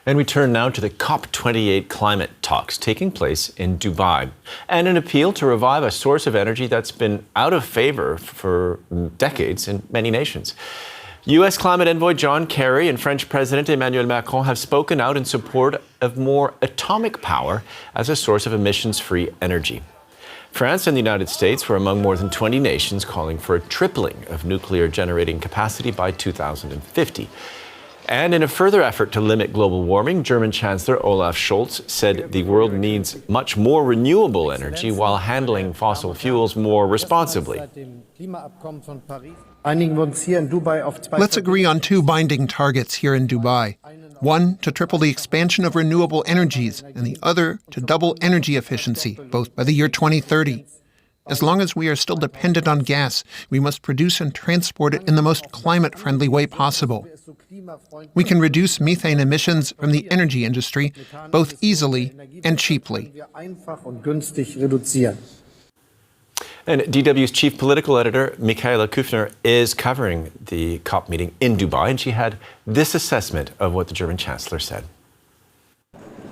And we turn now to the COP28 climate talks taking place in Dubai, and an appeal to revive a source of energy that's been out of favor for decades in many nations. U.S. climate envoy John Kerry and French President Emmanuel Macron have spoken out in support of more atomic power as a source of emissions-free energy. France and the United States were among more than 20 nations calling for a tripling of nuclear generating capacity by 2050. And in a further effort to limit global warming, German Chancellor Olaf Scholz said the world needs much more renewable energy while handling fossil fuels more responsibly. Let's agree on two binding targets here in Dubai. One, to triple the expansion of renewable energies, and the other, to double energy efficiency, both by the year 2030. As long as we are still dependent on gas, we must produce and transport it in the most climate-friendly way possible. We can reduce methane emissions from the energy industry both easily and cheaply. And DW's chief political editor, Michaela Küfner, is covering the COP meeting in Dubai, and she had this assessment of what the German Chancellor said.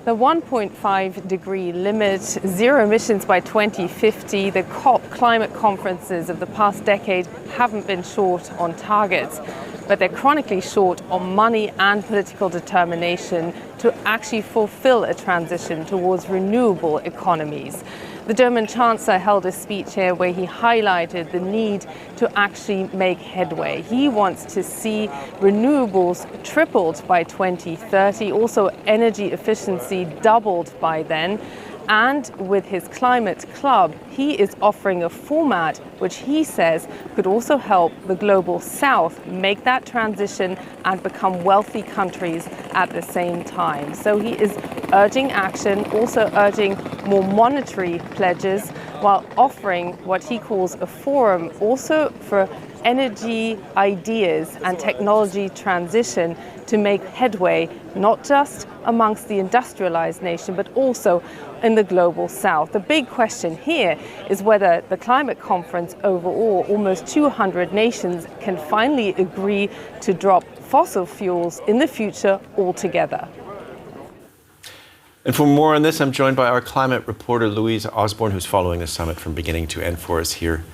The 1.5 degree limit, zero emissions by 2050, the COP climate conferences of the past decade haven't been short on targets, but they're chronically short on money and political determination to actually fulfill a transition towards renewable economies. The German Chancellor held a speech here where he highlighted the need to actually make headway. He wants to see renewables tripled by 2030, also energy efficiency doubled by then. And with his climate club, he is offering a format which he says could also help the global south make that transition and become wealthy countries at the same time. So he is urging action, also urging more monetary pledges, while offering what he calls a forum also for energy ideas and technology transition to make headway, not just amongst the industrialized nation, but also in the global south. The big question here is whether the climate conference overall, almost 200 nations, can finally agree to drop fossil fuels in the future altogether. And for more on this, I'm joined by our climate reporter, Louise Osborne, who's following the summit from beginning to end for us here.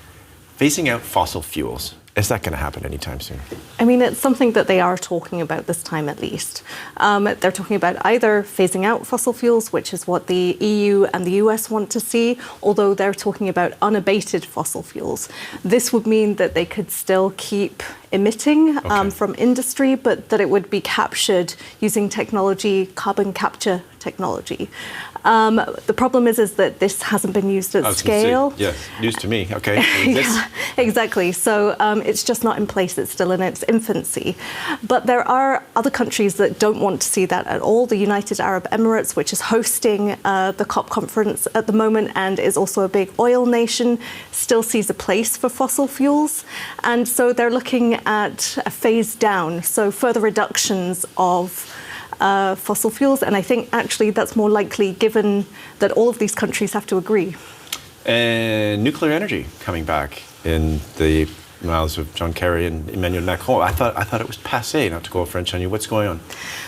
Phasing out fossil fuels. Is that going to happen anytime soon? I mean, it's something that they are talking about this time at least. They're talking about either phasing out fossil fuels, which is what the EU and the US want to see, although they're talking about unabated fossil fuels. This would mean that they could still keep emitting from industry, but that it would be captured using technology, carbon capture technology. The problem is that this hasn't been used at scale. Yes, news to me. Okay. Yeah, exactly. So it's just not in place. It's still in its infancy. But there are other countries that don't want to see that at all. The United Arab Emirates, which is hosting the COP conference at the moment and is also a big oil nation, still sees a place for fossil fuels. And so they're looking at a phase down, so further reductions of fossil fuels, and I think actually that's more likely given that all of these countries have to agree. And nuclear energy coming back in the mouths of John Kerry and Emmanuel Macron. I thought it was passé, not to go French on you. What's going on?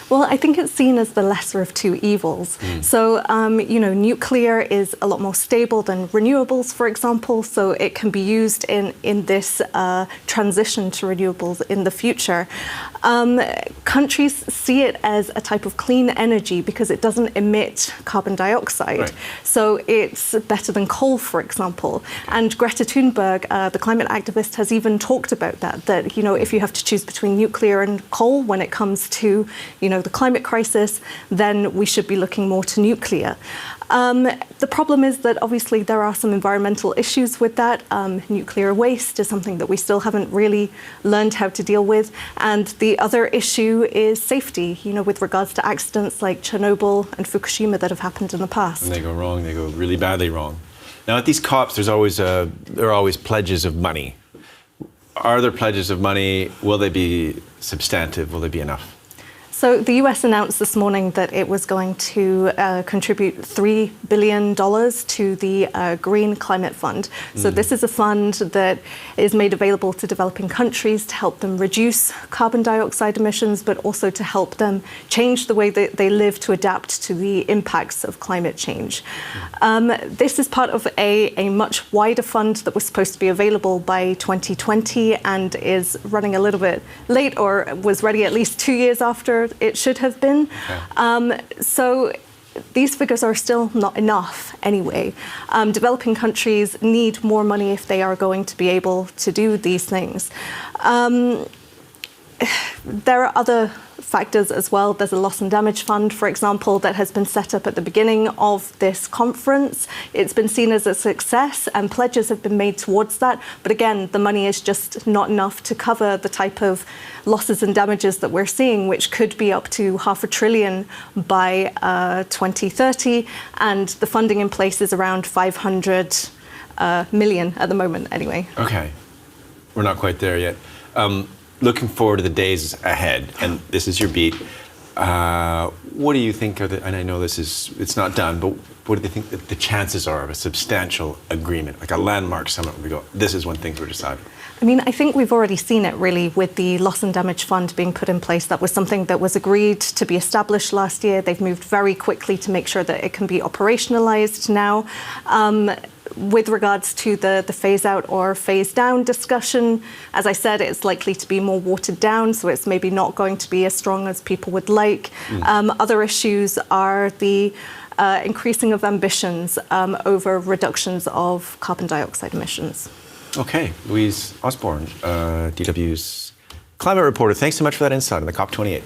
Well, I think it's seen as the lesser of two evils. So, nuclear is a lot more stable than renewables, for example, so it can be used in this transition to renewables in the future. Countries see it as a type of clean energy because it doesn't emit carbon dioxide. Right. So it's better than coal, for example. And Greta Thunberg, the climate activist, has even talked about that, if you have to choose between nuclear and coal when it comes to, the climate crisis, then we should be looking more to nuclear. The problem is that obviously there are some environmental issues with that. Nuclear waste is something that we still haven't really learned how to deal with. And the other issue is safety, with regards to accidents like Chernobyl and Fukushima that have happened in the past. And they go wrong, they go really badly wrong. Now at these COPs, there are always pledges of money. Are there pledges of money? Will they be substantive? Will they be enough? So the US announced this morning that it was going to contribute $3 billion to the Green Climate Fund. So this is a fund that is made available to developing countries to help them reduce carbon dioxide emissions, but also to help them change the way that they live to adapt to the impacts of climate change. This is part of a much wider fund that was supposed to be available by 2020 and is running a little bit late, or was ready at least 2 years after it should have been. Okay. So these figures are still not enough anyway. Developing countries need more money if they are going to be able to do these things. There are other factors as well. There's a loss and damage fund, for example, that has been set up at the beginning of this conference. It's been seen as a success and pledges have been made towards that. But again, the money is just not enough to cover the type of losses and damages that we're seeing, which could be up to $500 billion by 2030. And the funding in place is around 500 million at the moment anyway. Okay. We're not quite there yet. Looking forward to the days ahead, and this is your beat. What do you think of and I know it's not done, but what do you think that the chances are of a substantial agreement, like a landmark summit where we go, this is when things were decided? I mean, I think we've already seen it really with the loss and damage fund being put in place. That was something that was agreed to be established last year. They've moved very quickly to make sure that it can be operationalized now. With regards to the phase out or phase down discussion, as I said, it's likely to be more watered down, so it's maybe not going to be as strong as people would like. Other issues are the increasing of ambitions over reductions of carbon dioxide emissions. Okay, Louise Osborne, DW's climate reporter, thanks so much for that insight on the COP28.